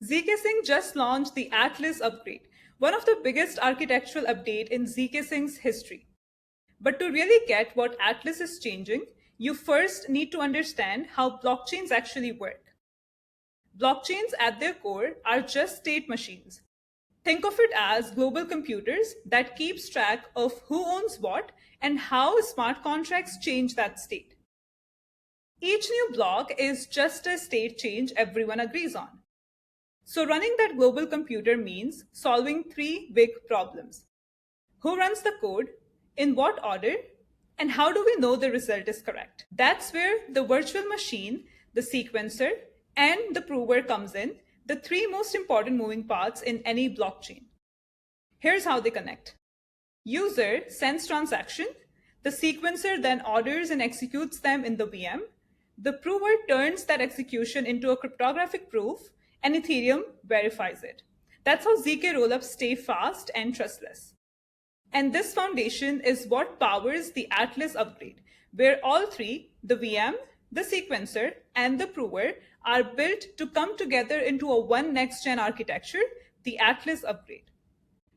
ZKsync just launched the Atlas upgrade, one of the biggest architectural updates in ZKsync's history. But to really get what Atlas is changing, you first need to understand how blockchains actually work. Blockchains at their core are just state machines. Think of it as global computers that keeps track of who owns what and how smart contracts change that state. Each new block is just a state change everyone agrees on. So running that global computer means solving three big problems. Who runs the code, in what order, and how do we know the result is correct? That's where the virtual machine, the sequencer, and the prover comes in, the three most important moving parts in any blockchain. Here's how they connect. User sends transaction, the sequencer then orders and executes them in the VM, the prover turns that execution into a cryptographic proof, and Ethereum verifies it. That's how ZK rollups stay fast and trustless. And this foundation is what powers the Atlas upgrade, where all three, the VM, the sequencer, and the prover, are built to come together into a one next-gen architecture, the Atlas upgrade.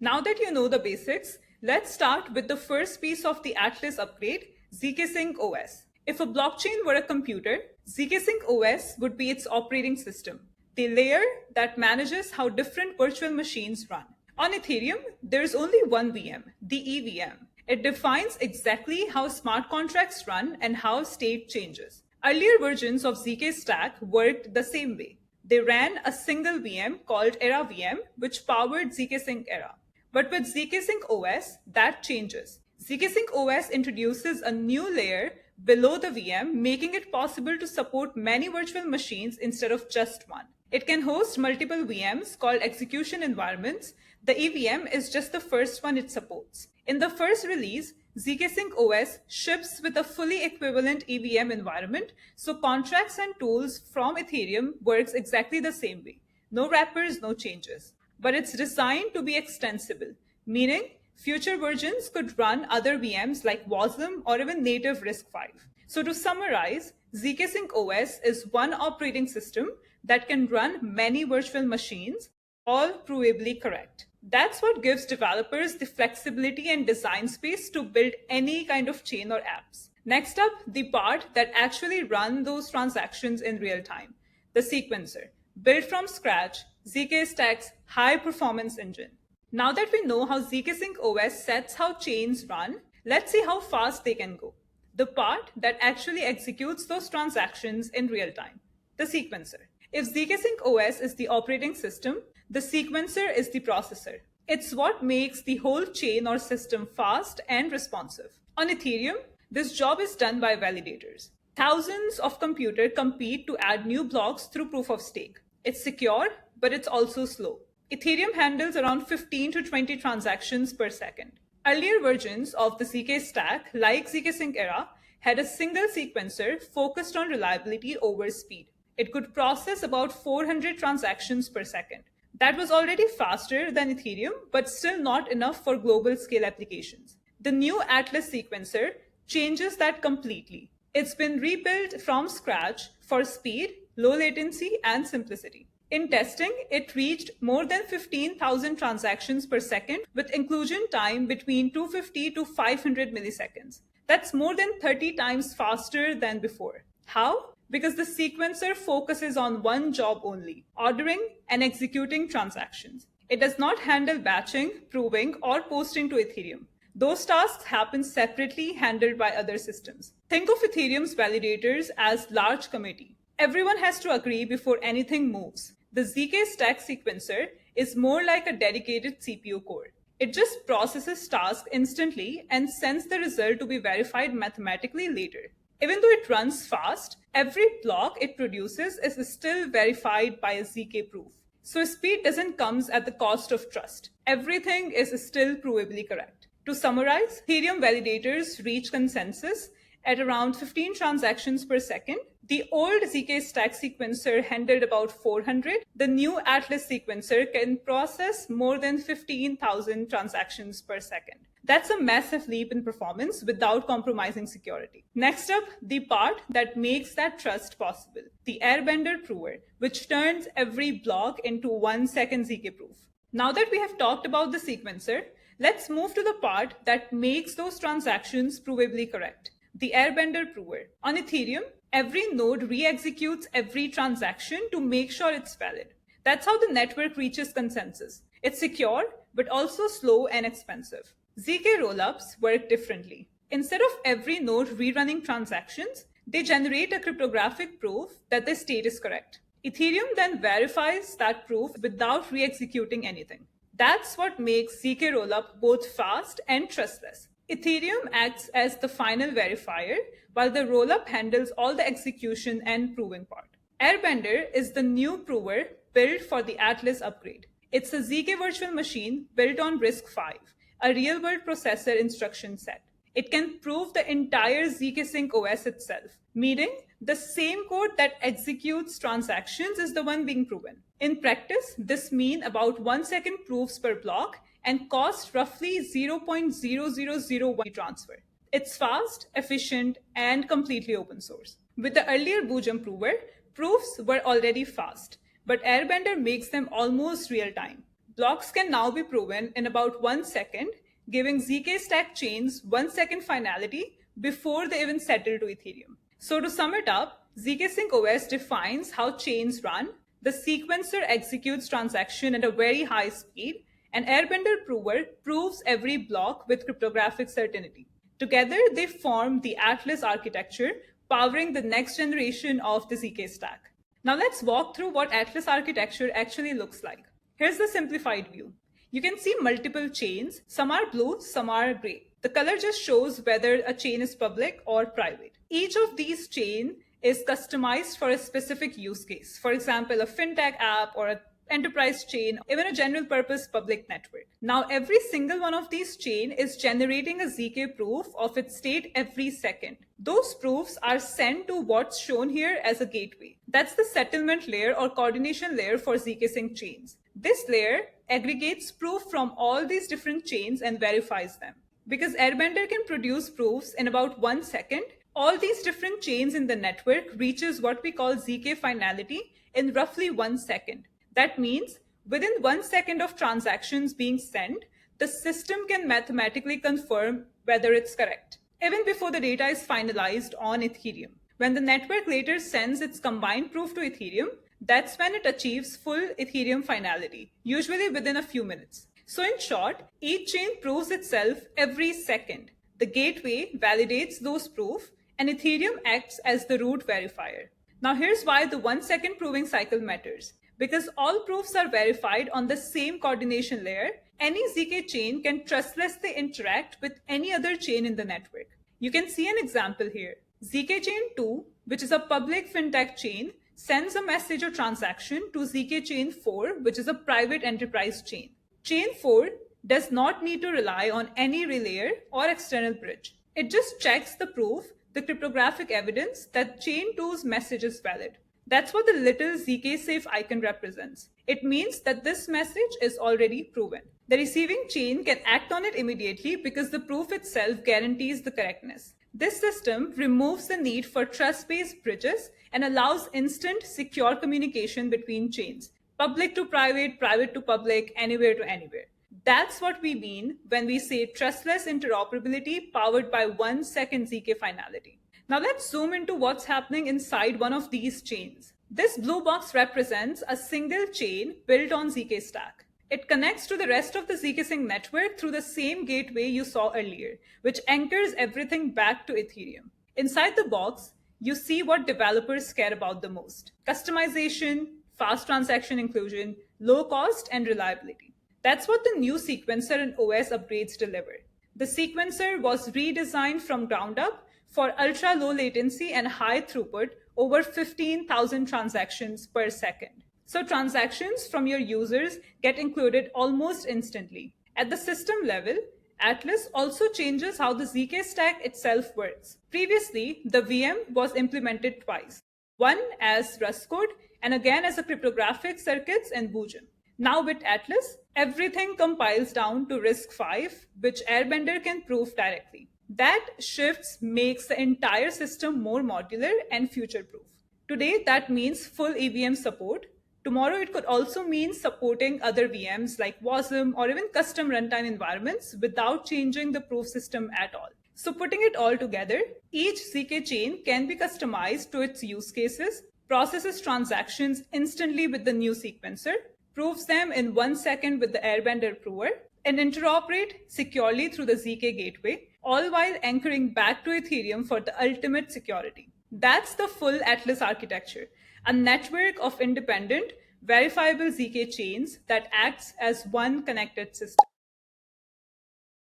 Now that you know the basics, let's start with the first piece of the Atlas upgrade, ZKsync OS. If a blockchain were a computer, ZKsync OS would be its operating system, the layer that manages how different virtual machines run. On Ethereum, there's only one VM, the EVM. It defines exactly how smart contracts run and how state changes. Earlier versions of ZK Stack worked the same way. They ran a single VM called Era VM, which powered ZKsync Era. But with ZKsync OS, that changes. ZKsync OS introduces a new layer below the VM, making it possible to support many virtual machines instead of just one. It can host multiple VMs called execution environments. The EVM is just the first one it supports. In the first release, ZKsync OS ships with a fully equivalent EVM environment, so contracts and tools from Ethereum works exactly the same way. No wrappers, no changes. But it's designed to be extensible, meaning future versions could run other VMs like Wasm or even native RISC-V. So to summarize, ZKsync OS is one operating system that can run many virtual machines, all provably correct. That's what gives developers the flexibility and design space to build any kind of chain or apps. Next up, the part that actually runs those transactions in real time, the sequencer. Built from scratch, ZK Stack's high-performance engine. Now that we know how ZKsync OS sets how chains run, let's see how fast they can go. The part that actually executes those transactions in real time, the sequencer. If ZKsync OS is the operating system, the sequencer is the processor. It's what makes the whole chain or system fast and responsive. On Ethereum, this job is done by validators. Thousands of computers compete to add new blocks through proof of stake. It's secure, but it's also slow. Ethereum handles around 15 to 20 transactions per second. Earlier versions of the ZK stack, like ZKsync Era, had a single sequencer focused on reliability over speed. It could process about 400 transactions per second. That was already faster than Ethereum, but still not enough for global scale applications. The new Atlas sequencer changes that completely. It's been rebuilt from scratch for speed, low latency, and simplicity. In testing, it reached more than 15,000 transactions per second with inclusion time between 250 to 500 milliseconds. That's more than 30 times faster than before. How? Because the sequencer focuses on one job only, ordering and executing transactions. It does not handle batching, proving, or posting to Ethereum. Those tasks happen separately, handled by other systems. Think of Ethereum's validators as large committee. Everyone has to agree before anything moves. The ZK stack sequencer is more like a dedicated CPU core. It just processes tasks instantly and sends the result to be verified mathematically later. Even though it runs fast, every block it produces is still verified by a ZK proof. So speed doesn't come at the cost of trust. Everything is still provably correct. To summarize, Ethereum validators reach consensus at around 15 transactions per second. The old ZK stack sequencer handled about 400. The new Atlas sequencer can process more than 15,000 transactions per second. That's a massive leap in performance without compromising security. Next up, the part that makes that trust possible, the Airbender prover, which turns every block into 1 second ZK proof. Now that we have talked about the sequencer, let's move to the part that makes those transactions provably correct, the Airbender prover. On Ethereum, every node re-executes every transaction to make sure it's valid. That's how the network reaches consensus. It's secure, but also slow and expensive. ZK rollups work differently. Instead of every node rerunning transactions, they generate a cryptographic proof that the state is correct. Ethereum then verifies that proof without re-executing anything. That's what makes ZK rollup both fast and trustless. Ethereum acts as the final verifier, while the rollup handles all the execution and proving part. Airbender is the new prover built for the Atlas upgrade. It's a ZK virtual machine built on RISC-V, a real-world processor instruction set. It can prove the entire ZKsync OS itself, meaning the same code that executes transactions is the one being proven. In practice, this means about 1 second proofs per block and costs roughly 0.0001 transfer. It's fast, efficient, and completely open source. With the earlier Boojum prover, proofs were already fast, but Airbender makes them almost real-time. Blocks can now be proven in about 1 second, giving ZK stack chains 1 second finality before they even settle to Ethereum. So to sum it up, ZKsync OS defines how chains run, the sequencer executes transaction at a very high speed, and Airbender prover proves every block with cryptographic certainty. Together, they form the Atlas architecture, powering the next generation of the ZK stack. Now let's walk through what Atlas architecture actually looks like. Here's the simplified view. You can see multiple chains. Some are blue, some are gray. The color just shows whether a chain is public or private. Each of these chains is customized for a specific use case. For example, a fintech app or an enterprise chain, even a general purpose public network. Now, every single one of these chains is generating a ZK proof of its state every second. Those proofs are sent to what's shown here as a gateway. That's the settlement layer or coordination layer for ZKsync chains. This layer aggregates proof from all these different chains and verifies them. Because Airbender can produce proofs in about 1 second, all these different chains in the network reaches what we call ZK finality in roughly 1 second. That means within 1 second of transactions being sent, the system can mathematically confirm whether it's correct, even before the data is finalized on Ethereum. When the network later sends its combined proof to Ethereum, that's when it achieves full Ethereum finality, usually within a few minutes. So in short, each chain proves itself every second. The gateway validates those proofs, and Ethereum acts as the root verifier. Now here's why the 1 second proving cycle matters. Because all proofs are verified on the same coordination layer, any ZK chain can trustlessly interact with any other chain in the network. You can see an example here. ZK chain 2, which is a public fintech chain, sends a message or transaction to ZK chain 4, which is a private enterprise chain. Chain 4 does not need to rely on any relayer or external bridge. It just checks the proof, the cryptographic evidence that chain 2's message is valid. That's what the little ZK safe icon represents. It means that this message is already proven. The receiving chain can act on it immediately because the proof itself guarantees the correctness. This system removes the need for trust-based bridges and allows instant, secure communication between chains. Public to private, private to public, anywhere to anywhere. That's what we mean when we say trustless interoperability powered by 1 second ZK finality. Now let's zoom into what's happening inside one of these chains. This blue box represents a single chain built on ZK stack. It connects to the rest of the ZKsync network through the same gateway you saw earlier, which anchors everything back to Ethereum. Inside the box, you see what developers care about the most: customization, fast transaction inclusion, low cost, and reliability. That's what the new sequencer and OS upgrades deliver. The sequencer was redesigned from ground up for ultra low latency and high throughput, over 15,000 transactions per second. So transactions from your users get included almost instantly. At the system level, Atlas also changes how the ZK stack itself works. Previously, the VM was implemented twice, one as Rust code and again as a cryptographic circuits and Boojum. Now with Atlas, everything compiles down to RISC-V, which Airbender can prove directly. That shifts makes the entire system more modular and future-proof. Today, that means full EVM support. Tomorrow, it could also mean supporting other VMs like WASM or even custom runtime environments without changing the proof system at all. So putting it all together, each ZK chain can be customized to its use cases, processes transactions instantly with the new sequencer, proves them in 1 second with the Airbender prover, and interoperate securely through the ZK gateway, all while anchoring back to Ethereum for the ultimate security. That's the full Atlas architecture, a network of independent, verifiable ZK chains that acts as one connected system.